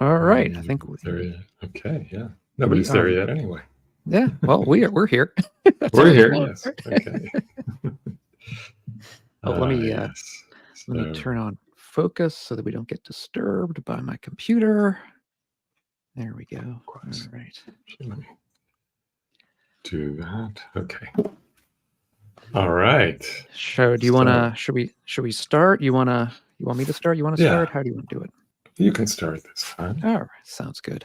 All right. I think There you, okay, yeah. we Nobody's there are. yet anyway. Yeah. Well, we're here. That's We're all that's here, important. yes. Okay. Oh, Yes. let me So, turn on focus so that we don't get disturbed by my computer. There we go. of course. All right. Let me do that. Okay. All right. So, do you want to? Should we start? You want me to start? You want to Yeah. start? How do you want to do it? You can start this time. All right. Sounds good.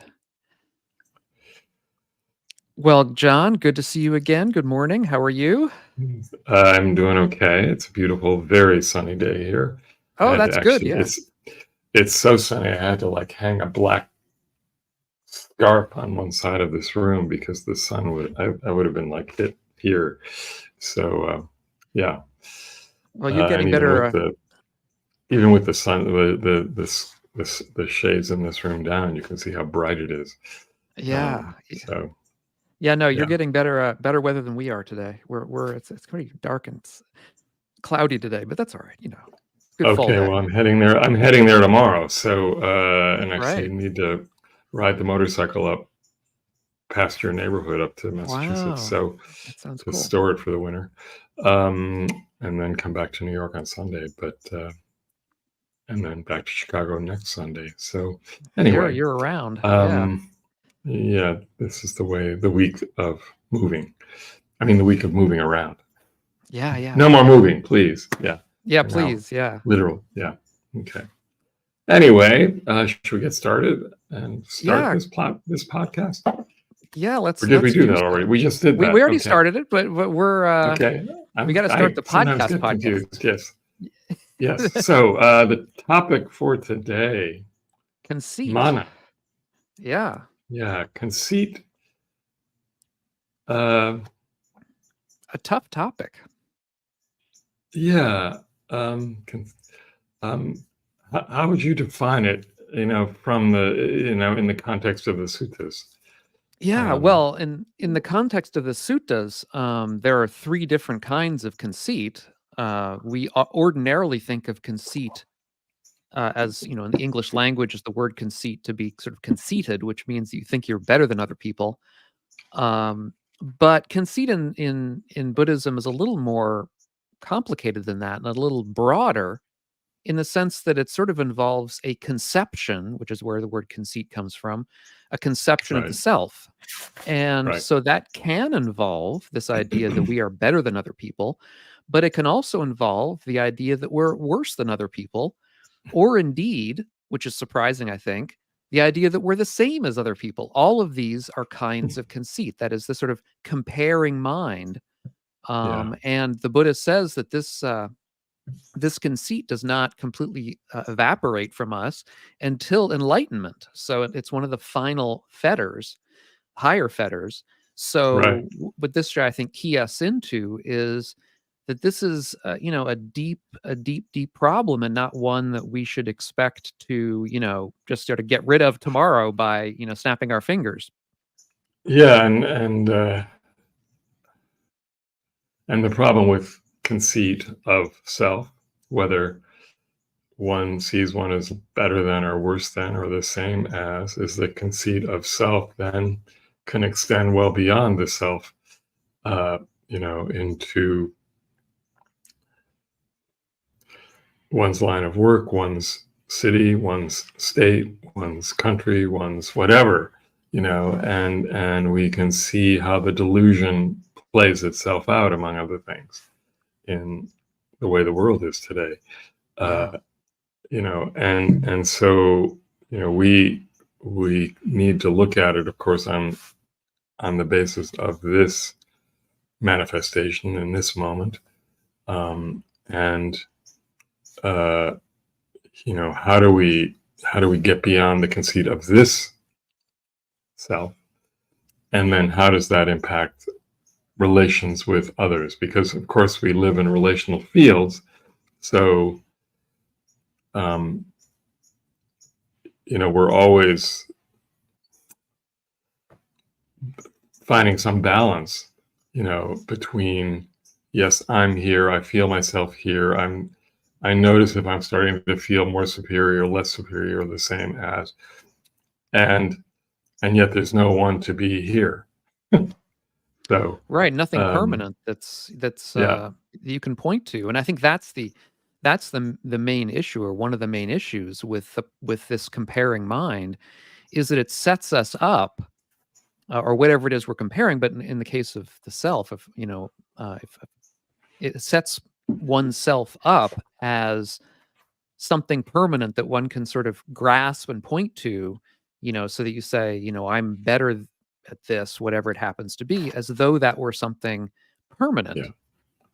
Well, Jon, good to see you again. Good morning. How are you? I'm doing okay. It's a beautiful, very sunny day here. Oh, that's good. Yeah. It's so sunny. I had to like hang a black scarf on one side of this room because the sun would I would have been like hit here. So yeah. Well, you're getting and better. Even with the sun, the shades in this room down, you can see how bright it is. Yeah. So yeah, no, you're yeah. getting better weather than we are today. It's pretty dark and cloudy today, but that's all right. Good fall Okay, day. well, I'm heading there. I'm heading there tomorrow. So and actually Right. need to ride the motorcycle up past your neighborhood up to Massachusetts. Wow. So That sounds to cool. store it for the winter, and then come back to New York on Sunday. But and then back to Chicago next Sunday. So anyway, You're around. yeah, this is the week of moving. I mean, the week of moving around. Yeah. No more moving, please. Yeah. Yeah, please. Yeah. Literal. Yeah. Okay. Anyway, should we get started and start this podcast? Yeah, Or did we do that already? We just did that. We already started it, but we're okay. We got to start the podcast. Confused. Yes. Yes. So the topic for today, conceit. Mana. Yeah. Yeah, conceit. A tough topic. Yeah. How would you define it? From the in the context of the suttas. Yeah, well, in the context of the suttas, there are three different kinds of conceit. We ordinarily think of conceit as, in the English language, is the word conceit to be sort of conceited, which means you think you're better than other people. But conceit in Buddhism is a little more complicated than that and a little broader, in the sense that it sort of involves a conception, which is where the word conceit comes from, a conception of the self. And so that can involve this idea that we are better than other people, but it can also involve the idea that we're worse than other people, or indeed, which is surprising, I think, the idea that we're the same as other people. All of these are kinds of conceit. That is the sort of comparing mind. And the Buddha says that this conceit does not completely evaporate from us until enlightenment. So it's one of the final fetters, higher fetters. So what this I think key us into is that this is a deep problem, and not one that we should expect to just sort of get rid of tomorrow by snapping our fingers. Yeah, and the problem with conceit of self, whether one sees one as better than or worse than or the same as, is the conceit of self then can extend well beyond the self, into one's line of work, one's city, one's state, one's country, one's whatever, and we can see how the delusion plays itself out, among other things, in the way the world is today. And so we need to look at it, of course, on the basis of this manifestation in this moment, and how do we get beyond the conceit of this self, and then how does that impact relations with others? Because of course we live in relational fields, so we're always finding some balance, between, yes, I'm here, I feel myself here, I notice if I'm starting to feel more superior, less superior, the same as, and yet there's no one to be here. So Right, nothing um, permanent that's yeah, you can point to, and I think that's the main issue, or one of the main issues with this comparing mind, is that it sets us up, or whatever it is we're comparing. But in the case of the self, if it sets oneself up as something permanent that one can sort of grasp and point to, so that you say, I'm better at this, whatever it happens to be, as though that were something permanent.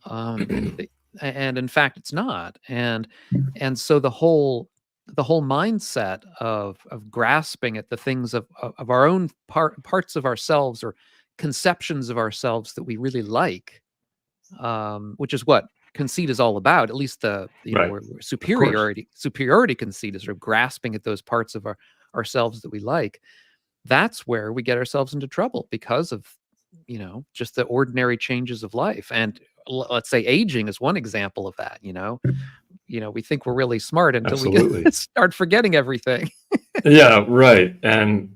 yeah, th- and in fact, it's not. And so the whole mindset of grasping at the things of our own parts of ourselves, or conceptions of ourselves that we really like, which is what conceit is all about. At least right, where of course, superiority conceit is sort of grasping at those parts of ourselves that we like. That's where we get ourselves into trouble, because of just the ordinary changes of life. And let's say aging is one example of that. We think we're really smart until we absolutely. start forgetting everything. Yeah, right. And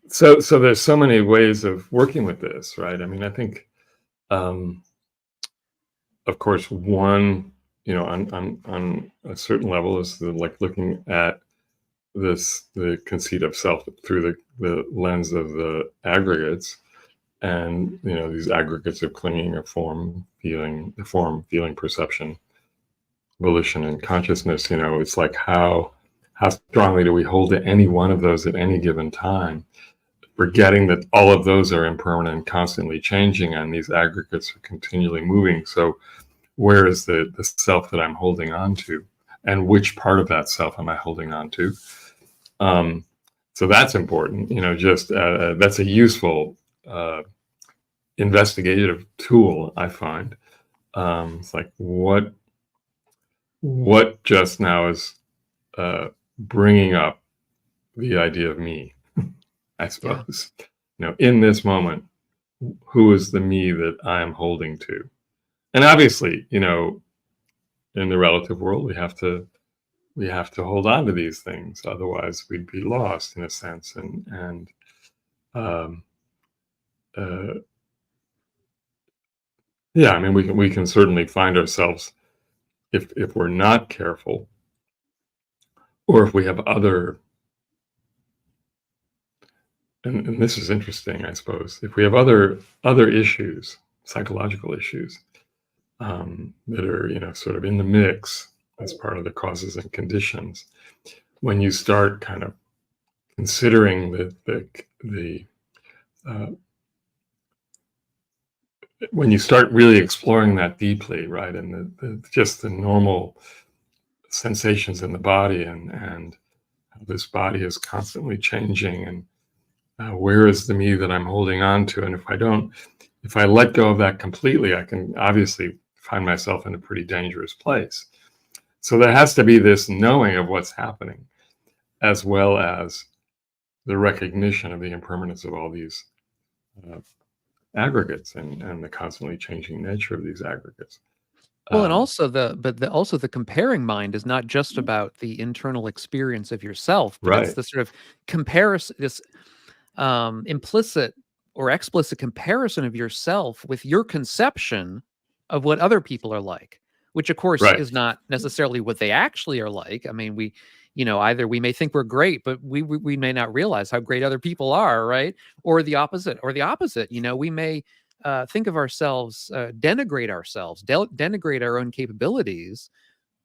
so there's so many ways of working with this, right? I mean, I think, um, of course, one, on a certain level is like looking at the conceit of self through the lens of the aggregates, and these aggregates of clinging, of form, feeling, perception, volition, and consciousness. It's like how strongly do we hold to any one of those at any given time, forgetting that all of those are impermanent and constantly changing, and these aggregates are continually moving. So where is the self that I'm holding on to, and which part of that self am I holding on to? um, so that's important. Just that's a useful investigative tool, I find. It's like what just now is bringing up the idea of me, I Yeah. suppose. In this moment, who is the me that I am holding to? And obviously, in the relative world, we have to hold on to these things, otherwise we'd be lost in a sense. And um, uh, yeah, I mean, we can certainly find ourselves, if we're not careful, or if we have other, and this is interesting, I suppose, if we have other issues, psychological issues, that are sort of in the mix as part of the causes and conditions. When you start kind of considering the uh, when you start really exploring that deeply, right, and just the normal sensations in the body, and how this body is constantly changing, and where is the me that I'm holding on to? And if I let go of that completely, I can obviously find myself in a pretty dangerous place. So there has to be this knowing of what's happening, as well as the recognition of the impermanence of all these uh, aggregates, and the constantly changing nature of these aggregates. Well, and Um, also the comparing mind is not just about the internal experience of yourself, but it's right, the sort of comparison, this implicit or explicit comparison of yourself with your conception of what other people are like, which of course right, is not necessarily what they actually are like. I mean, either we may think we're great, but we may not realize how great other people are, right? Or the opposite. We may think of ourselves, denigrate ourselves, denigrate our own capabilities.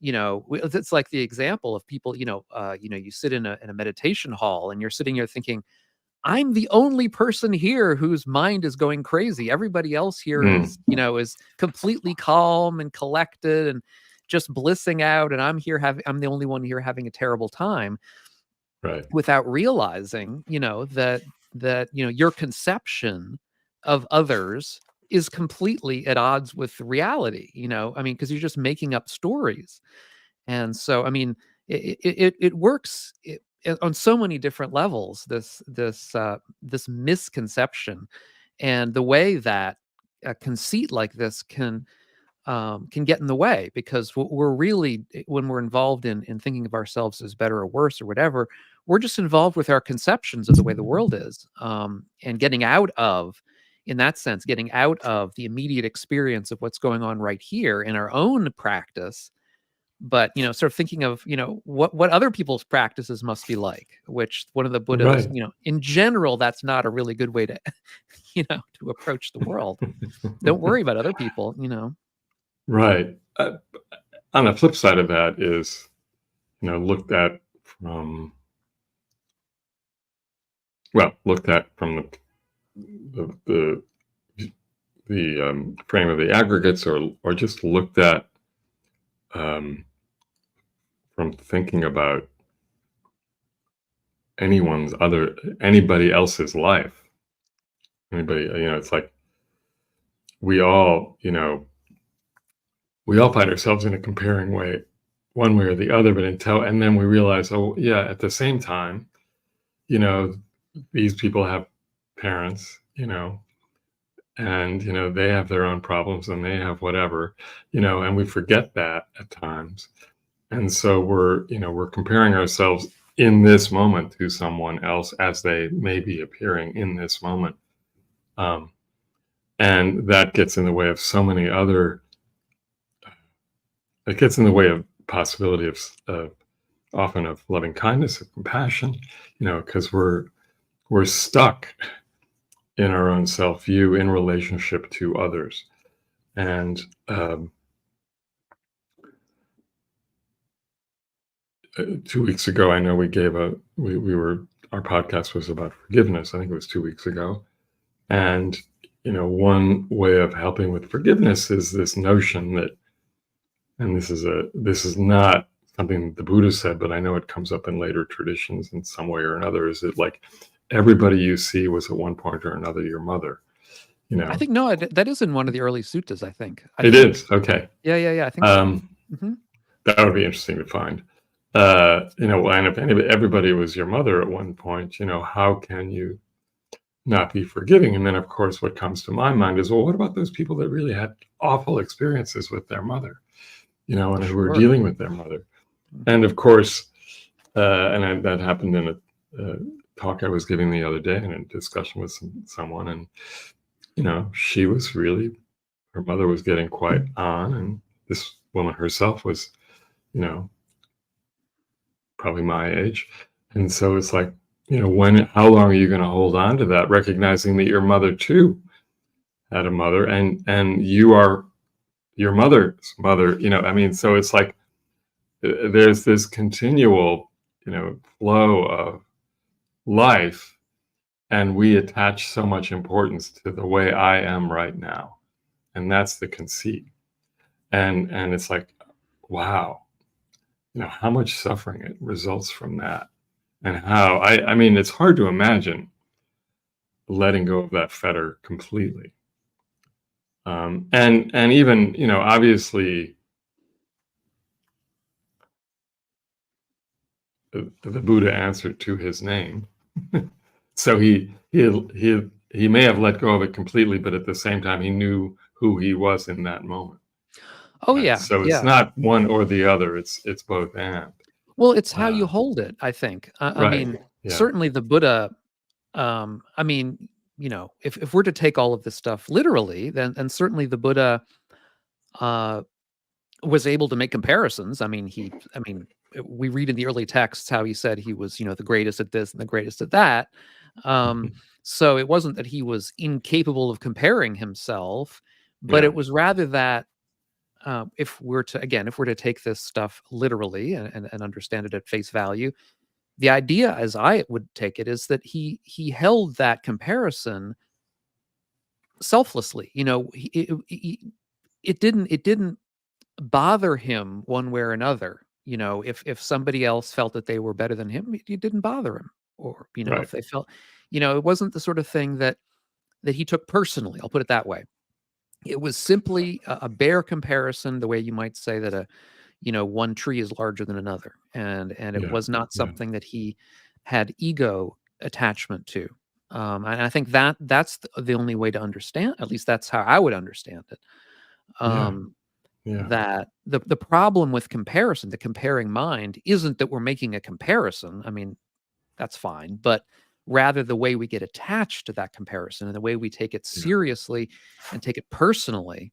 It's like the example of people. You sit in a meditation hall, and you're sitting here thinking, I'm the only person here whose mind is going crazy. Everybody else here mm, is completely calm and collected and just blissing out, and I'm the only one here having a terrible time, right, without realizing, that your conception of others is completely at odds with reality. I mean, because you're just making up stories. And so, I mean, it works on so many different levels. This misconception, and the way that a conceit like this can can get in the way, because we're really, when we're involved in thinking of ourselves as better or worse or whatever, we're just involved with our conceptions of the way the world is, and getting out of, in that sense, getting out of the immediate experience of what's going on right here in our own practice, but sort of thinking of what other people's practices must be like, which one of the Buddhas, Right. in general, that's not a really good way to to approach the world. Don't worry about other people. Right. On the flip side of that is, looked at from the frame of the aggregates, or just looked at um, from thinking about anybody else's life. Anybody, it's like we all, find ourselves in a comparing way, one way or the other, and then we realize, oh yeah, at the same time, you know, these people have parents, and they have their own problems and they have whatever, and we forget that at times. And so we're comparing ourselves in this moment to someone else as they may be appearing in this moment. And that gets in the way of so many other, it gets in the way of possibility of often of loving kindness, of compassion, because we're stuck in our own self-view in relationship to others. And 2 weeks ago, I know we were, our podcast was about forgiveness. I think it was 2 weeks ago. And, one way of helping with forgiveness is this notion that, and this is not something that the Buddha said, but I know it comes up in later traditions in some way or another, is that like everybody you see was at one point or another your mother, I think no, that is in one of the early suttas. I think it is. Okay. Yeah. I think so. That would be interesting to find. And if everybody was your mother at one point, how can you not be forgiving? And then, of course, what comes to my mind is, well, what about those people that really had awful experiences with their mother, and who were dealing with their mother? And of course, that happened in a talk I was giving the other day, in a discussion with someone, and she was really, her mother was getting quite on, and this woman herself was, probably my age. And so it's like, how long are you going to hold on to that, recognizing that your mother too had a mother, and you are your mother's mother, so it's like there's this continual, flow of life, and we attach so much importance to the way I am right now. And that's the conceit. And it's like, wow, how much suffering it results from that. And how, I mean, it's hard to imagine letting go of that fetter completely. And even, obviously, the Buddha answered to his name. So he may have let go of it completely, but at the same time, he knew who he was in that moment. Oh yeah. So it's not one or the other. It's both and. Well, it's how you hold it, I think. I mean, certainly the Buddha, I mean, if we're to take all of this stuff literally, then certainly the Buddha was able to make comparisons. I mean, we read in the early texts how he said he was, the greatest at this and the greatest at that. So it wasn't that he was incapable of comparing himself, but it was rather that if we're to take this stuff literally and understand it at face value, the idea, as I would take it, is that he held that comparison selflessly. It didn't bother him one way or another. If somebody else felt that they were better than him, it didn't bother him. Or if they felt, it wasn't the sort of thing that he took personally. I'll put it that way. It was simply a bare comparison, the way you might say that one tree is larger than another, and it was not something that he had ego attachment to. And I think that's the only way to understand. At least that's how I would understand it. Yeah. that the problem with comparison, the comparing mind, isn't that we're making a comparison. I mean, that's fine, but rather the way we get attached to that comparison and the way we take it Yeah. seriously and take it personally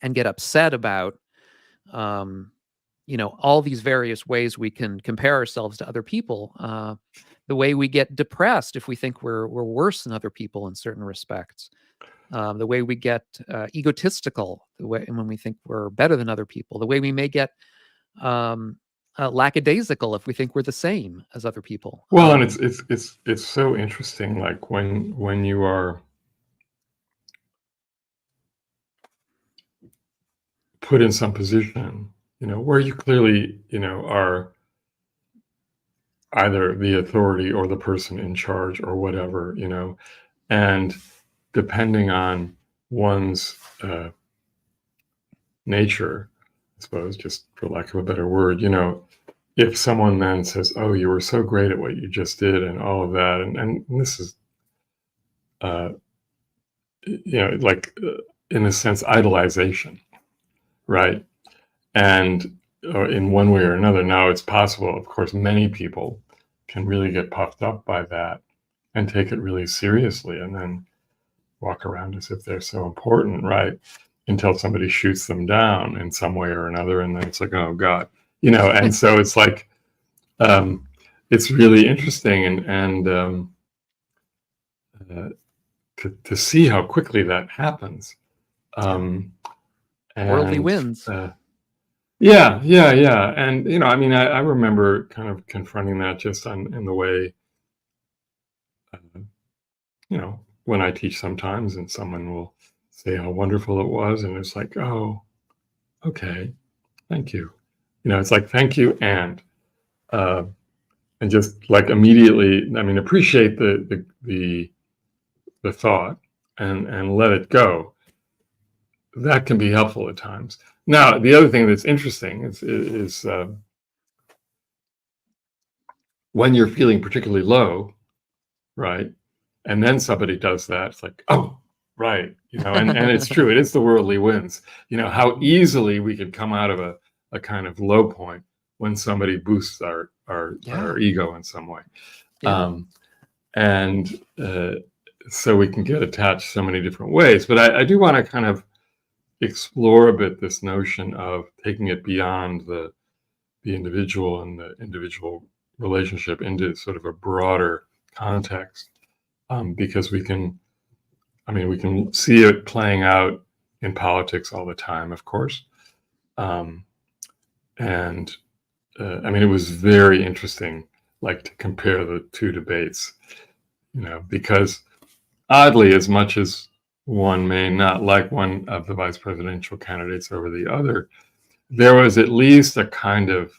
and get upset about um, all these various ways we can compare ourselves to other people. The way we get depressed if we think we're worse than other people in certain respects. The way we get egotistical, the way when we think we're better than other people. The way we may get um, lackadaisical if we think we're the same as other people. Well, and it's so interesting, like when you are put in some position, where you clearly, are either the authority or the person in charge or whatever, and depending on one's nature, I suppose, just for lack of a better word, if someone then says, "Oh, you were so great at what you just did," and all of that, and this is, uh, like in a sense, idolization, right? And in one way or another, now it's possible. Of course, many people can really get puffed up by that and take it really seriously, and then walk around as if they're so important, right? Until somebody shoots them down in some way or another, and then it's like, oh God, And so it's like, it's really interesting, and to see how quickly that happens. Worldly And wins. yeah, and I mean, I remember kind of confronting that just in the way, when I teach sometimes, and someone will say how wonderful it was, and it's like, oh, okay, thank you. It's like, thank you, uh, and just like immediately, I mean, appreciate the thought and let it go. That can be helpful at times. Now, the other thing that's interesting is when you're feeling particularly low, right? And then somebody does that, it's like, oh, right. And it's true. It is the worldly wins. How easily we could come out of a kind of low point when somebody boosts our ego in some way. Yeah. And so we can get attached so many different ways. But I do want to kind of explore a bit this notion of taking it beyond the individual and the individual relationship into sort of a broader context, because we can see it playing out in politics all the time, of course. And it was very interesting, like, to compare the two debates, because oddly, as much as one may not like one of the vice presidential candidates over the other, there was at least a kind of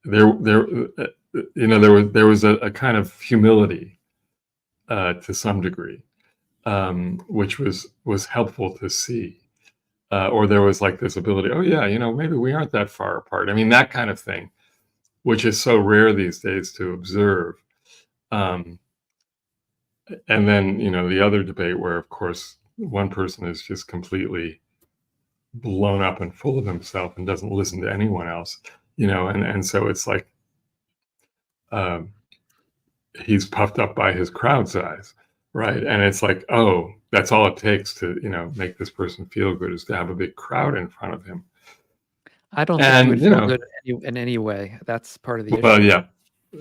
there was a kind of humility to some degree, which was helpful to see, or there was like this ability, oh yeah, maybe we aren't that far apart. I mean, that kind of thing, which is so rare these days to observe. And then, the other debate where, of course, one person is just completely blown up and full of himself and doesn't listen to anyone else, and so it's like, he's puffed up by his crowd size, right? And it's like, oh, that's all it takes to, make this person feel good, is to have a big crowd in front of him. I don't think he would feel good in any way. That's part of the issue. Well,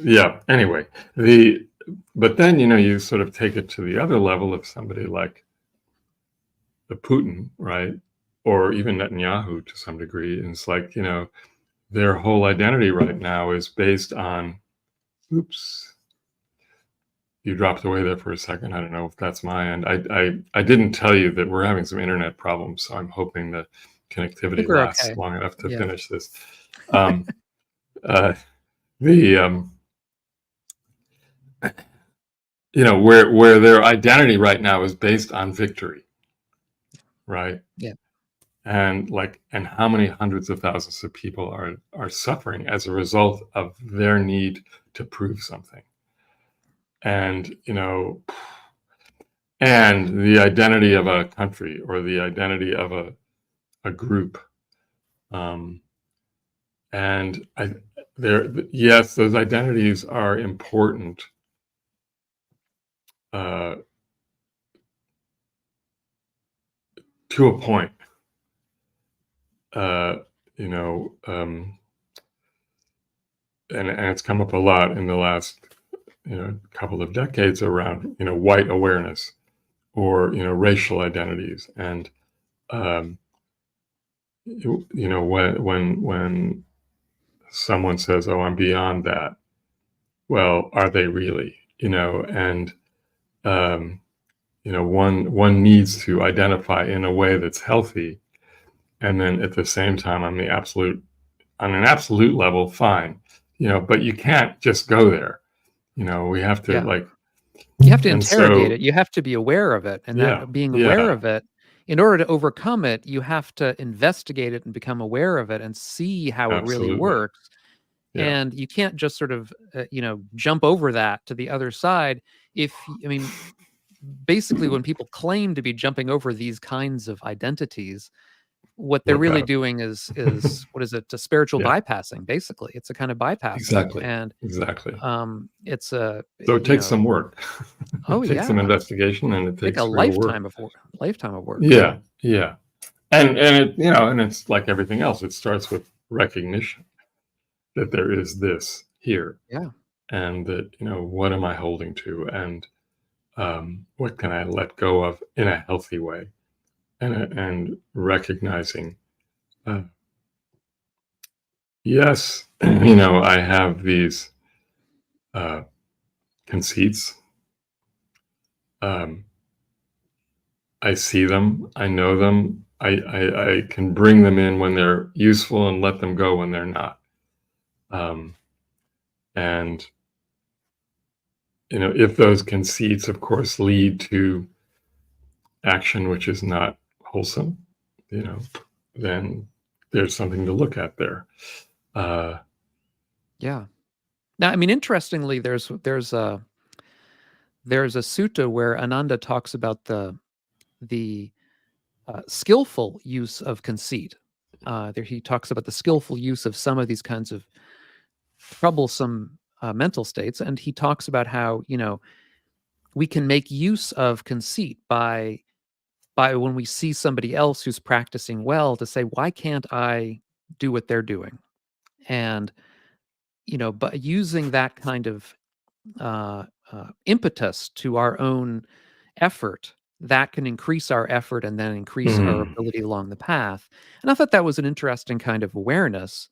yeah. Anyway, but then, you sort of take it to the other level of somebody like the Putin, right? Or even Netanyahu to some degree. And it's like, their whole identity right now is based on, oops, you dropped away there for a second. I don't know if that's my end. I didn't tell you that we're having some internet problems, so I'm hoping the connectivity lasts long enough to finish this. Where their identity right now is based on victory, right? Yeah. And how many hundreds of thousands of people are suffering as a result of their need to prove something. And and the identity of a country or the identity of a group. Um, and yes, those identities are important uh, to a point. Uh, you know, and it's come up a lot in the last couple of decades around white awareness or racial identities. And when someone says, "Oh, I'm beyond that," well, are they really? And um, one needs to identify in a way that's healthy, and then at the same time, on an absolute level, fine. But you can't just go there. We have to, Yeah. like, You have to and interrogate so it. You have to be aware of it, and yeah, that being aware yeah, of it, in order to overcome it, you have to investigate it and become aware of it and see how it really absolutely, works. yeah. And you can't just sort of, jump over that to the other side. I mean, basically, when people claim to be jumping over these kinds of identities, what they're Look really out. doing is what is it? A spiritual Yeah, bypassing. Basically, it's a kind of bypassing, exactly, and exactly. it's a So it takes some work. oh It takes some yeah, investigation, and it like a takes real work. lifetime of work. Yeah, yeah. And it's like everything else. It starts with recognition that there is this here, Yeah. and that what am I holding to, and what can I let go of in a healthy way, and recognizing, uh, yes, I have these uh, conceits. Um, I see them, I know them, I can bring them in when they're useful and let them go when they're not. Um, and if those conceits, of course, lead to action which is not wholesome, you know, then there's something to look at there. Uh, Yeah. Now, I mean, interestingly, there's a sutta where Ananda talks about the skillful use of conceit. There he talks about the skillful use of some of these kinds of troublesome mental states, and he talks about how we can make use of conceit by when we see somebody else who's practicing well to say, why can't I do what they're doing? And but using that kind of impetus to our own effort, that can increase our effort and then increase our mm, ability along the path. And I thought that was an interesting kind of awareness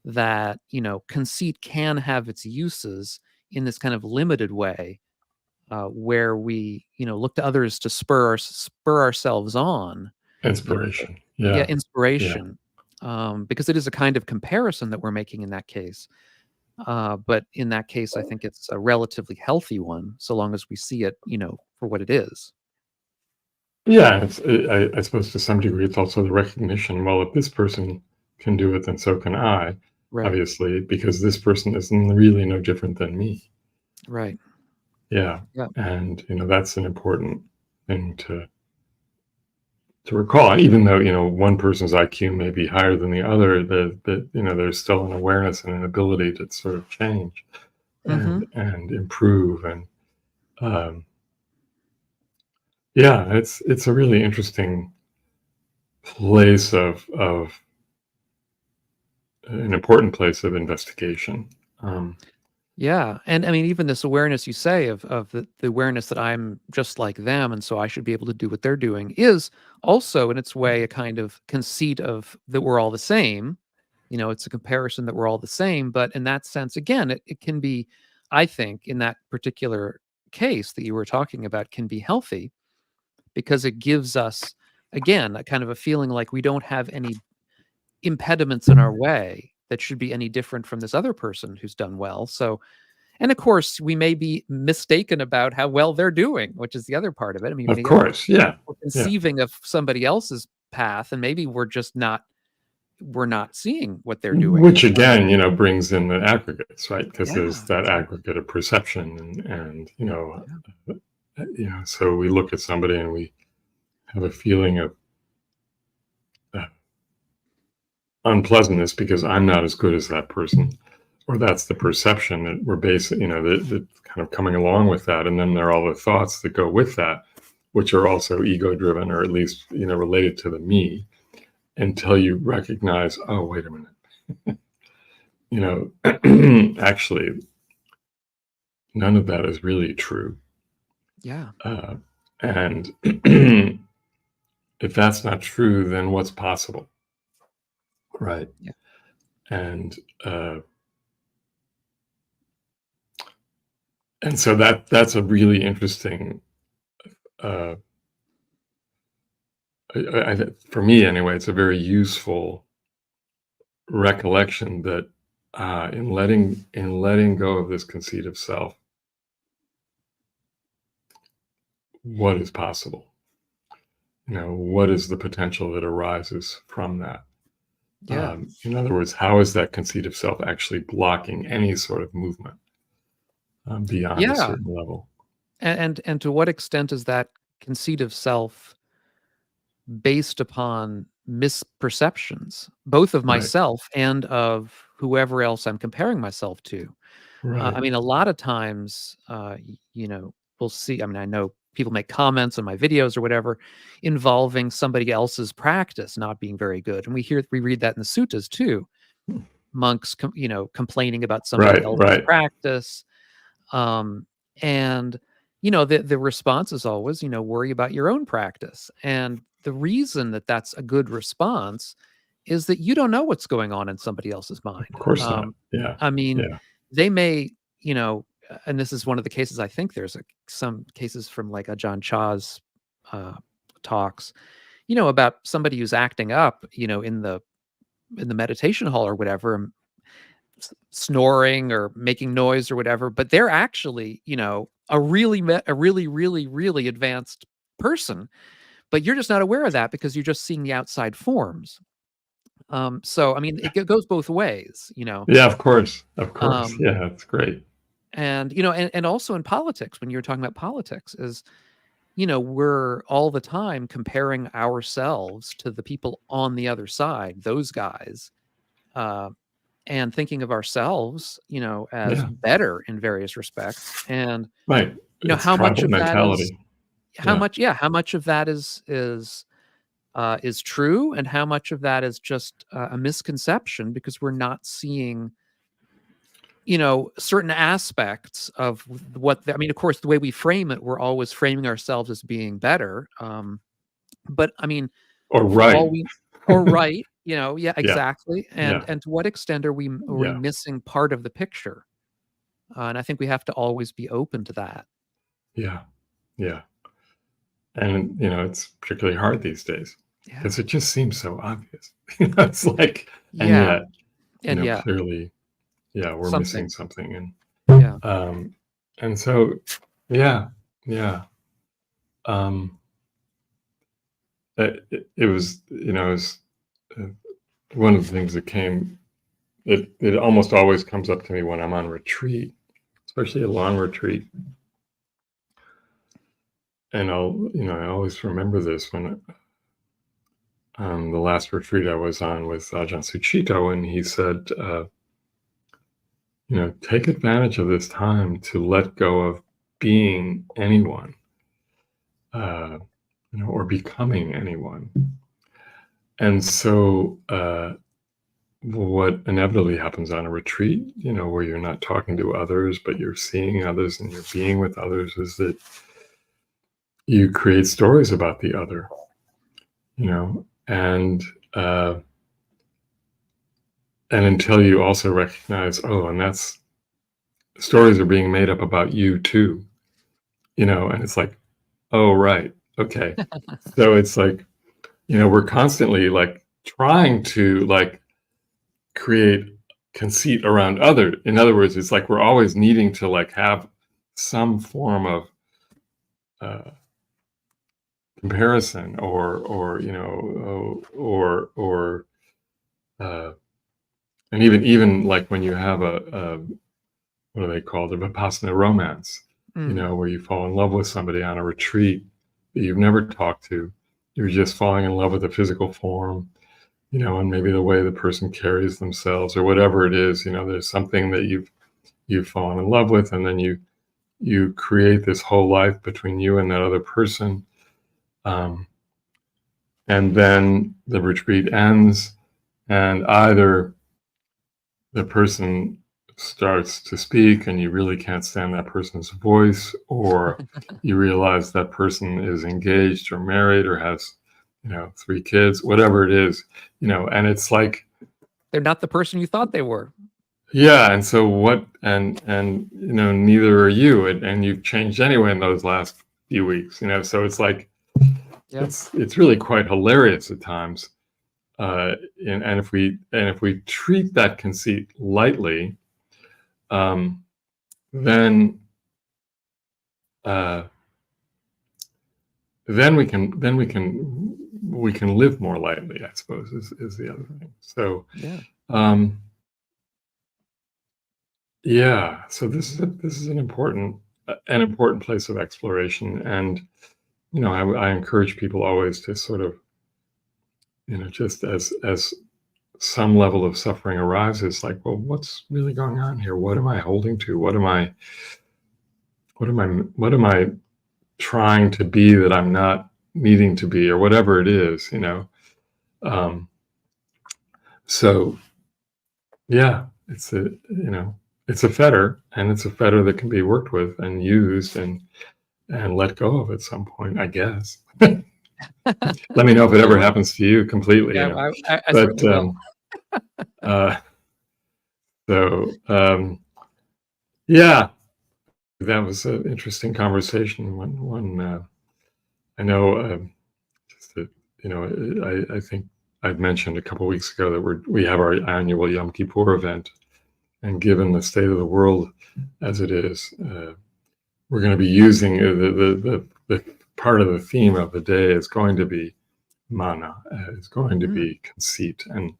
that, conceit can have its uses in this kind of limited way, where we, look to others to spur ourselves on, you know, inspiration. yeah, Yeah. Yeah. inspiration, because it is a kind of comparison that we're making in that case. But in that case, I think it's a relatively healthy one, so long as we see it, for what it is. Yeah. I suppose to some degree, it's also the recognition, well, if this person can do it, then so can I, Right. obviously, because this person is really no different than me. Right. Yeah. Yeah. And, that's an important thing to recall, even though one person's IQ may be higher than the other, that there's still an awareness and an ability to sort of change Mhm. and improve. And um, yeah, it's a really interesting place of an important place of investigation. um, Yeah, and I mean, even this awareness you say of the awareness that I'm just like them, and so I should be able to do what they're doing, is also in its way a kind of conceit of that we're all the same. It's a comparison that we're all the same, but in that sense, again, it can be, I think, in that particular case that you were talking about, can be healthy because it gives us, again, a kind of a feeling like we don't have any impediments in our way that should be any different from this other person who's done well. So, and of course, we may be mistaken about how well they're doing, which is the other part of it. I mean, of course, yeah, we're yeah. conceiving of somebody else's path, and maybe we're not seeing what they're doing. Which again, brings in the aggregates, right? Because Yeah, there's that exactly. aggregate of perception, and Yeah. So we look at somebody and we have a feeling of uh, unpleasantness because I'm not as good as that person, or that's the perception that we're basing, that kind of coming along with that. And then there are all the thoughts that go with that, which are also ego driven, or at least, related to the me, until you recognize, oh, wait a minute, actually, none of that is really true. Yeah. And if that's not true, then what's possible? Right. Yeah. And so that's a really interesting, uh, for me anyway, it's a very useful recollection that in letting go of this conceit of self, what is possible? What is the potential that arises from that? Yeah. In other words, how is that conceit of self actually blocking any sort of movement beyond a Yeah. certain level? And to what extent is that conceit of self based upon misperceptions, both of Right, myself and of whoever else I'm comparing myself to? right, I mean, a lot of times, we'll see. I mean, I know people make comments on my videos or whatever involving somebody else's practice not being very good, and we read that in the suttas too. Monks, complaining about somebody right, else's right. practice, um, and the response is always, worry about your own practice. And the reason that that's a good response is that you don't know what's going on in somebody else's Of mind. course not. Yeah, I mean, yeah, they may, and this is one of the cases. I think there's some cases from like a John Cha's uh, talks, about somebody who's acting up, in the meditation hall or whatever, snoring or making noise or whatever, but they're actually, a really, really, really advanced person, but you're just not aware of that because you're just seeing the outside forms. So I mean, it goes both ways, yeah. Of course, of course. um, Yeah, that's great. and and also in politics, when you're talking about politics, is we're all the time comparing ourselves to the people on the other side, those guys, uh, and thinking of ourselves, as Yeah, better in various respects. And right. It's how much tribal of that is mentality. Yeah, how much of that is true, and how much of that is just a misconception because we're not seeing, certain aspects of I mean, of course, the way we frame it, we're always framing ourselves as being better. But I mean, or for all right. we or right, yeah, Yeah, exactly. yeah, And to what extent are we yeah, missing part of the picture? And I think we have to always be open to that. yeah, yeah. And it's particularly hard these days Yeah. because it just seems so obvious. It's like, and Yeah. yet, And yeah, clearly, yeah, we're missing something. something. Yeah. Um, and so, yeah, yeah. Um, it was, uh, one of the things that came. It almost always comes up to me when I'm on retreat, especially a long retreat. And I always remember this when the last retreat I was on with Ajahn Suchito, and he said, take advantage of this time to let go of being anyone, uh, or becoming anyone. And so, what inevitably happens on a retreat, where you're not talking to others, but you're seeing others and you're being with others, is that you create stories about the other, uh, and until you also recognize, oh, and that's stories are being made up about you too, and it's like, oh, right, okay. So it's like, we're constantly like trying to like create conceit around other. In other words, it's like we're always needing to like have some form of uh, comparison, or uh, and even like when you have a what do they call it, a Vipassana romance, where you fall in love with somebody on a retreat that you've never talked to. You're just falling in love with the physical form, and maybe the way the person carries themselves or whatever it is. There's something that you've fallen in love with, and then you create this whole life between you and that other person. And then the retreat ends, and either the person starts to speak and you really can't stand that person's voice, or you realize that person is engaged or married or has 3 kids, whatever it is, and it's like They're not the person you thought they were. Yeah, and so neither are you, and you've changed anyway in those last few weeks, so it's like it's really quite hilarious at times. And if we treat that conceit lightly, then we can live more lightly, I suppose, is the other thing. So so this is an important place of exploration, and I encourage people always to sort of just as some level of suffering arises, like, well, what's really going on here? What am I holding to? What am I trying to be that I'm not needing to be, or whatever it is, so it's a fetter, and it's a fetter that can be worked with and used and let go of at some point, I guess. Let me know if it ever happens to you completely. I certainly will. That was an interesting conversation. One I know, just that, I think I'd mentioned a couple of weeks ago that we have our annual Yom Kippur event, and given the state of the world as it is, we're going to be using the part of the theme of the day is going to be mana. It's going to be conceit, and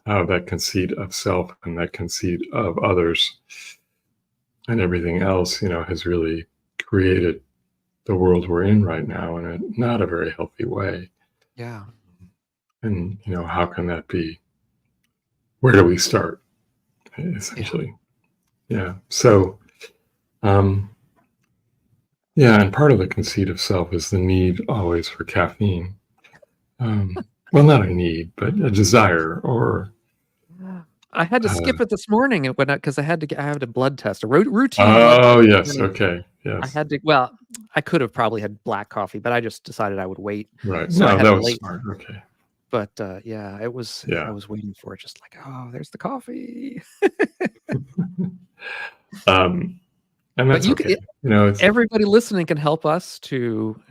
how that conceit of self and that conceit of others and everything else, has really created the world we're in right now in not a very healthy way. Yeah. And, how can that be? Where do we start? Essentially. Yeah. So, and part of the conceit of self is the need always for caffeine. Well, not a need, but a desire, or I had to skip it this morning because I had a blood test, a routine. Oh, yes. Okay. Yes. I had to. Well, I could have probably had black coffee, but I just decided I would wait. Right. So that was smart. Okay. But it was. I was waiting for it, just like, oh, there's the coffee. And that's okay. Everybody listening can help us to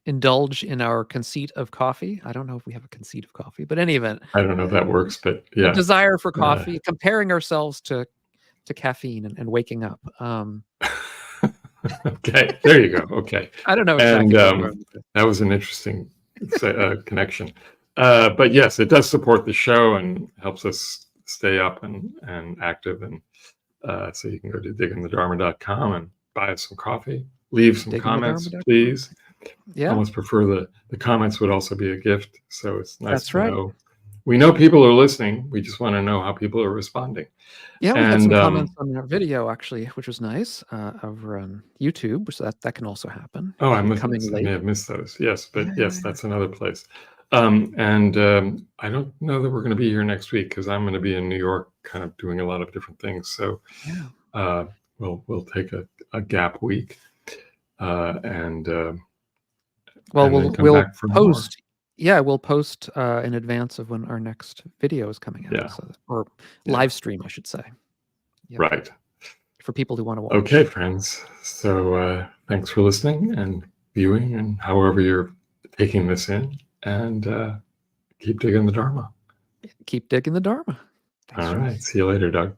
indulge in our conceit of coffee. I don't know if we have a conceit of coffee, but in any event, I don't know if that works, but yeah, desire for coffee, comparing ourselves to caffeine and waking up. Okay, there you go. Okay, I don't know exactly. And that was an interesting connection. But yes, it does support the show and helps us stay up and active. And so you can go to diggingthedharma.com and buy us some coffee. Leave some comments, please. Yeah. I almost prefer the comments would also be a gift. So it's nice to know. We know people are listening. We just want to know how people are responding. Yeah, we had some comments on our video, actually, which was nice, over on YouTube. So that can also happen. Oh, I may have missed those. Yes, but yes, that's another place. And I don't know that we're going to be here next week because I'm going to be in New York, kind of doing a lot of different things. So we'll take a gap week, and we'll post. Yeah, we'll post in advance of when our next video is coming out, or live stream, I should say. Yep. Right. For people who want to watch. Okay, friends. So thanks for listening and viewing, and however you're taking this in, and keep digging the Dharma. Keep digging the Dharma. Thanks, all right. See you later, Doug.